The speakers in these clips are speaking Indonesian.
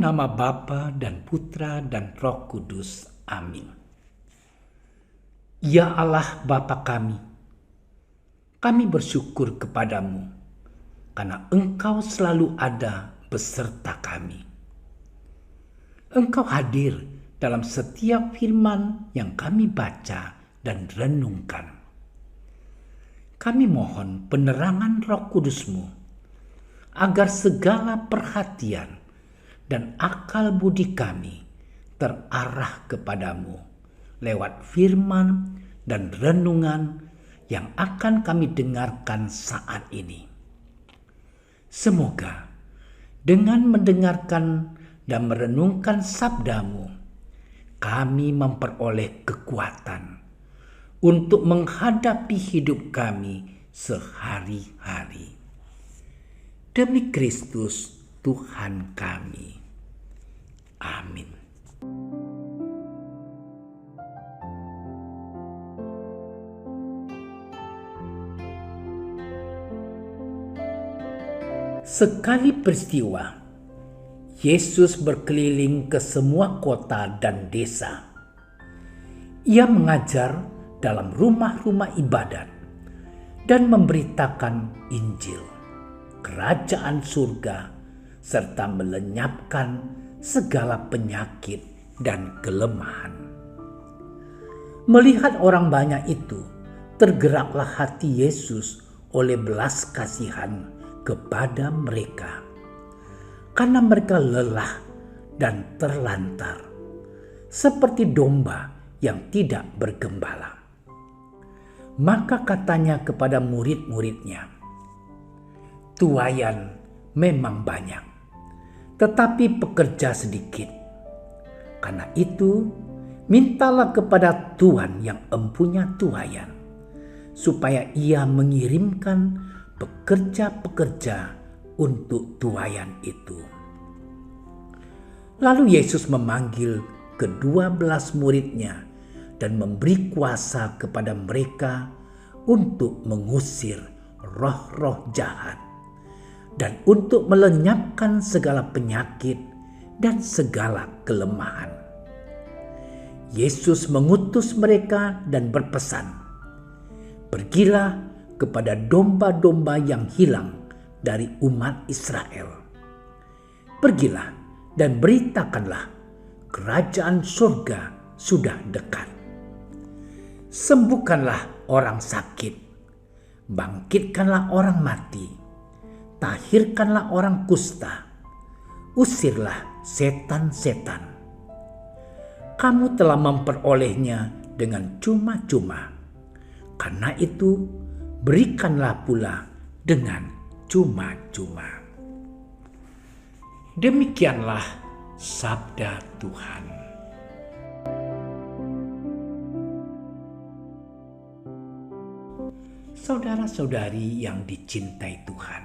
nama Bapa dan Putra dan Roh Kudus. Amin. Ya Allah Bapa kami bersyukur kepadamu karena Engkau selalu ada beserta kami. Engkau hadir dalam setiap firman yang kami baca dan renungkan. Kami mohon penerangan Roh Kudus-Mu agar segala perhatian dan akal budi kami terarah kepadamu lewat firman dan renungan yang akan kami dengarkan saat ini. Semoga dengan mendengarkan dan merenungkan sabdamu, kami memperoleh kekuatan untuk menghadapi hidup kami sehari-hari. Demi Kristus Tuhan kami. Amin. Sekali peristiwa, Yesus berkeliling ke semua kota dan desa. Ia mengajar dalam rumah-rumah ibadat dan memberitakan Injil, kerajaan surga, serta melenyapkan segala penyakit dan kelemahan. Melihat orang banyak itu, tergeraklah hati Yesus oleh belas kasihan kepada mereka, karena mereka lelah dan terlantar, seperti domba yang tidak bergembala. Maka katanya kepada murid-muridnya, "Tuaian memang banyak, tetapi pekerja sedikit. Karena itu, mintalah kepada Tuhan yang empunya tuaian, supaya Ia mengirimkan pekerja-pekerja untuk tuaian itu." Lalu Yesus memanggil ke-12 muridnya dan memberi kuasa kepada mereka untuk mengusir roh-roh jahat dan untuk melenyapkan segala penyakit dan segala kelemahan. Yesus mengutus mereka dan berpesan, "Pergilah kepada domba-domba yang hilang dari umat Israel. Pergilah dan beritakanlah, kerajaan surga sudah dekat. Sembuhkanlah orang sakit, bangkitkanlah orang mati, tahirkanlah orang kusta, usirlah setan-setan. Kamu telah memperolehnya dengan cuma-cuma, karena itu berikanlah pula dengan cuma-cuma." Demikianlah sabda Tuhan. Saudara-saudari yang dicintai Tuhan,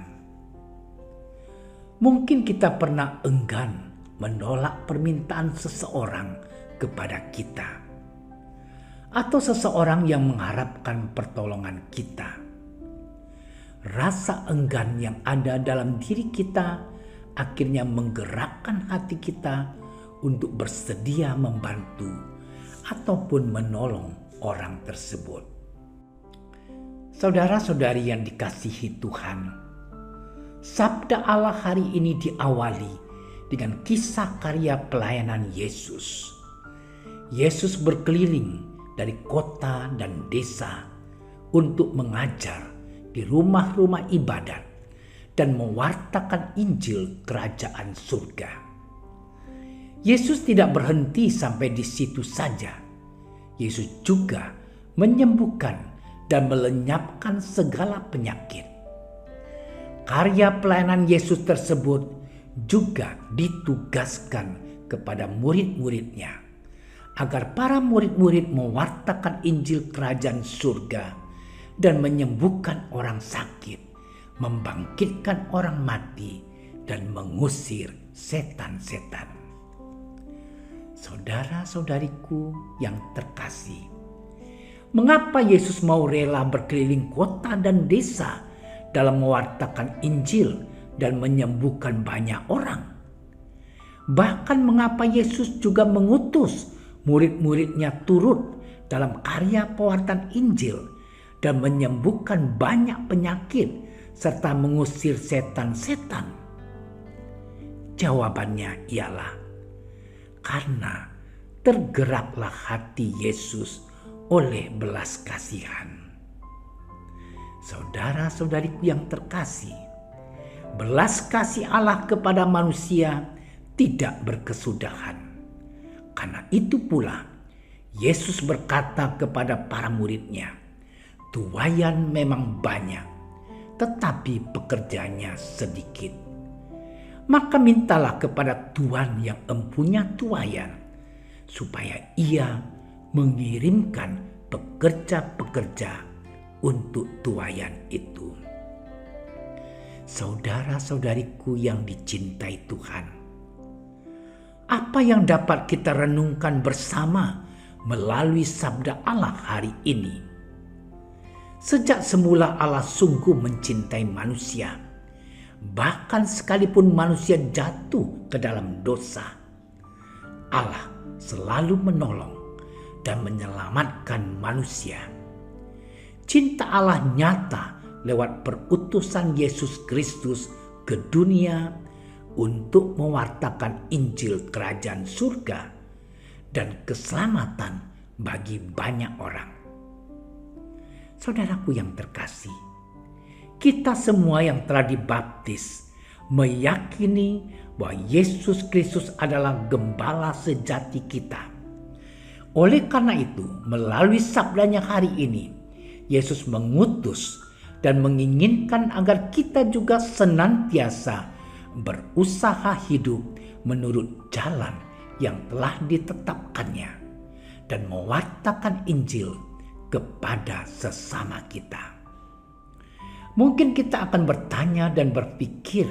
mungkin kita pernah enggan menolak permintaan seseorang kepada kita, atau seseorang yang mengharapkan pertolongan kita. Rasa enggan yang ada dalam diri kita akhirnya menggerakkan hati kita untuk bersedia membantu ataupun menolong orang tersebut. Saudara-saudari yang dikasihi Tuhan, sabda Allah hari ini diawali dengan kisah karya pelayanan Yesus. Yesus berkeliling dari kota dan desa untuk mengajar di rumah-rumah ibadat dan mewartakan Injil kerajaan surga. Yesus tidak berhenti sampai di situ saja. Yesus juga menyembuhkan dan melenyapkan segala penyakit. Karya pelayanan Yesus tersebut juga ditugaskan kepada murid-muridnya, agar para murid-murid mewartakan Injil kerajaan surga dan menyembuhkan orang sakit, membangkitkan orang mati, dan mengusir setan-setan. Saudara-saudariku yang terkasih, mengapa Yesus mau rela berkeliling kota dan desa dalam mewartakan Injil dan menyembuhkan banyak orang? Bahkan mengapa Yesus juga mengutus murid-muridnya turut dalam karya pewartaan Injil dan menyembuhkan banyak penyakit serta mengusir setan-setan? Jawabannya ialah karena tergeraklah hati Yesus oleh belas kasihan. Saudara-saudariku yang terkasih, belas kasih Allah kepada manusia tidak berkesudahan. Karena itu pula Yesus berkata kepada para murid-Nya, "Tuaian memang banyak, tetapi pekerjanya sedikit. Maka mintalah kepada Tuhan yang empunya tuaian, supaya Ia mengirimkan pekerja-pekerja untuk tuaian itu." Saudara-saudariku yang dicintai Tuhan, apa yang dapat kita renungkan bersama melalui sabda Allah hari ini? Sejak semula Allah sungguh mencintai manusia, bahkan sekalipun manusia jatuh ke dalam dosa, Allah selalu menolong dan menyelamatkan manusia. Cinta Allah nyata lewat perutusan Yesus Kristus ke dunia untuk mewartakan Injil Kerajaan Surga dan keselamatan bagi banyak orang. Saudaraku yang terkasih, kita semua yang telah dibaptis meyakini bahwa Yesus Kristus adalah gembala sejati kita. Oleh karena itu, melalui sabdanya hari ini, Yesus mengutus dan menginginkan agar kita juga senantiasa berusaha hidup menurut jalan yang telah ditetapkannya dan mewartakan Injil kepada sesama kita. Mungkin kita akan bertanya dan berpikir,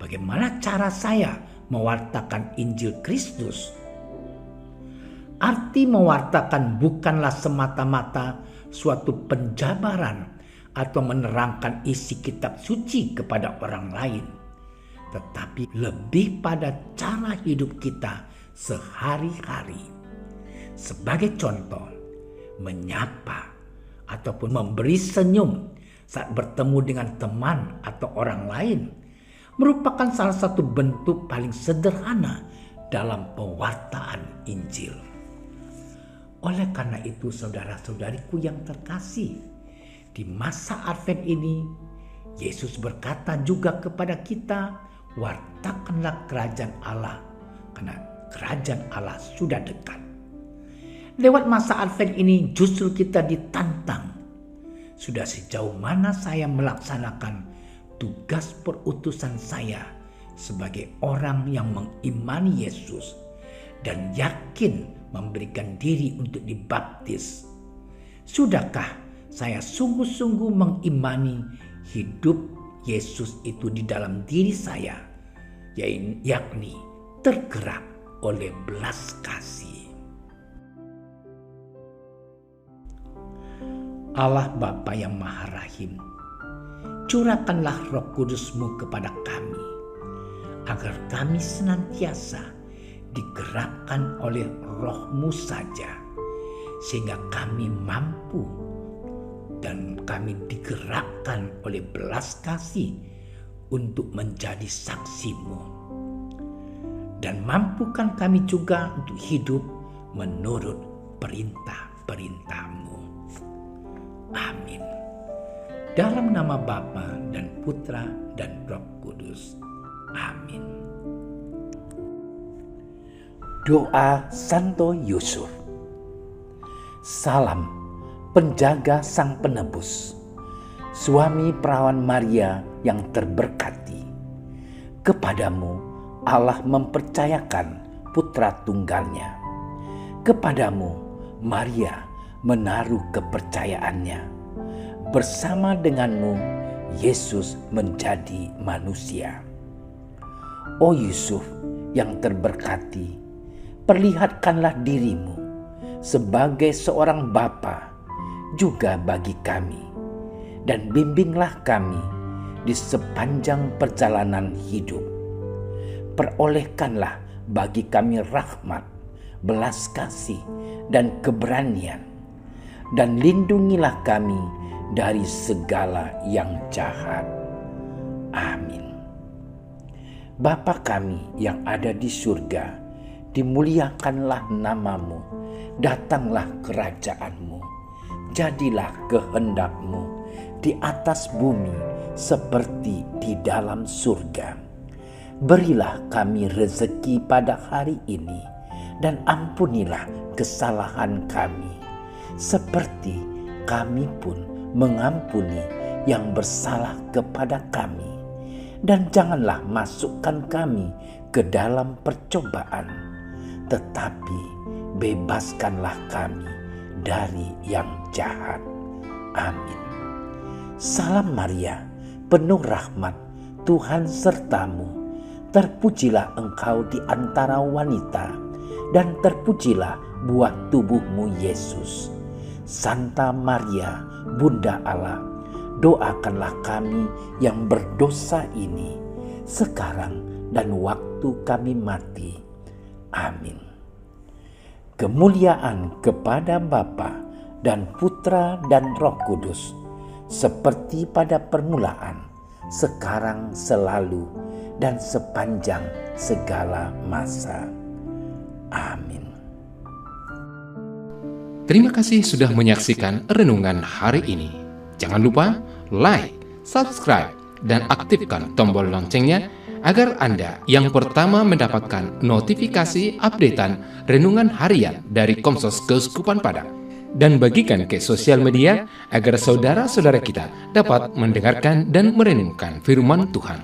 bagaimana cara saya mewartakan Injil Kristus? Arti mewartakan bukanlah semata-mata suatu penjabaran atau menerangkan isi kitab suci kepada orang lain, tetapi lebih pada cara hidup kita sehari-hari. Sebagai contoh, menyapa ataupun memberi senyum saat bertemu dengan teman atau orang lain merupakan salah satu bentuk paling sederhana dalam pewartaan Injil. Oleh karena itu, saudara-saudariku yang terkasih, di masa Advent ini, Yesus berkata juga kepada kita, wartakanlah kerajaan Allah, karena kerajaan Allah sudah dekat. Lewat masa Advent ini justru kita ditantang, sudah sejauh mana saya melaksanakan tugas perutusan saya sebagai orang yang mengimani Yesus dan yakin memberikan diri untuk dibaptis. Sudahkah saya sungguh-sungguh mengimani hidup Yesus itu di dalam diri saya, yakni tergerak oleh belas kasih. Allah Bapa yang Maha Rahim, curahkanlah Roh Kudus-Mu kepada kami, agar kami senantiasa digerakkan oleh Roh-Mu saja, sehingga kami mampu dan kami digerakkan oleh belas kasih untuk menjadi saksi-Mu. Dan mampukan kami juga untuk hidup menurut perintah-perintah-Mu. Amin. Dalam nama Bapa dan Putra dan Roh Kudus. Amin. Doa Santo Yusuf. Salam penjaga Sang Penebus, suami perawan Maria yang terberkati. Kepadamu Allah mempercayakan putra tunggalnya. Kepadamu Maria menaruh kepercayaannya. Bersama denganmu Yesus menjadi manusia. O Yusuf yang terberkati, perlihatkanlah dirimu sebagai seorang bapa juga bagi kami, dan bimbinglah kami di sepanjang perjalanan hidup. Perolehkanlah bagi kami rahmat, belas kasih, dan keberanian. Dan lindungilah kami dari segala yang jahat. Amin. Bapa kami yang ada di surga, dimuliakanlah namamu, datanglah kerajaan-mu, jadilah kehendak-mu di atas bumi seperti di dalam surga. Berilah kami rezeki pada hari ini, dan ampunilah kesalahan kami, seperti kami pun mengampuni yang bersalah kepada kami. Dan janganlah masukkan kami ke dalam percobaan, tetapi bebaskanlah kami dari yang jahat. Amin. Salam Maria, penuh rahmat, Tuhan sertamu. Terpujilah engkau di antara wanita, dan terpujilah buah tubuhmu Yesus. Santa Maria, Bunda Allah, doakanlah kami yang berdosa ini, sekarang dan waktu kami mati. Amin. Kemuliaan kepada Bapa dan Putra dan Roh Kudus, seperti pada permulaan, sekarang, selalu, dan sepanjang segala masa. Amin. Terima kasih sudah menyaksikan renungan hari ini. Jangan lupa like, subscribe, dan aktifkan tombol loncengnya agar Anda yang pertama mendapatkan notifikasi updatean renungan harian dari Komsos Keuskupan Padang. Dan bagikan ke sosial media agar saudara-saudara kita dapat mendengarkan dan merenungkan firman Tuhan.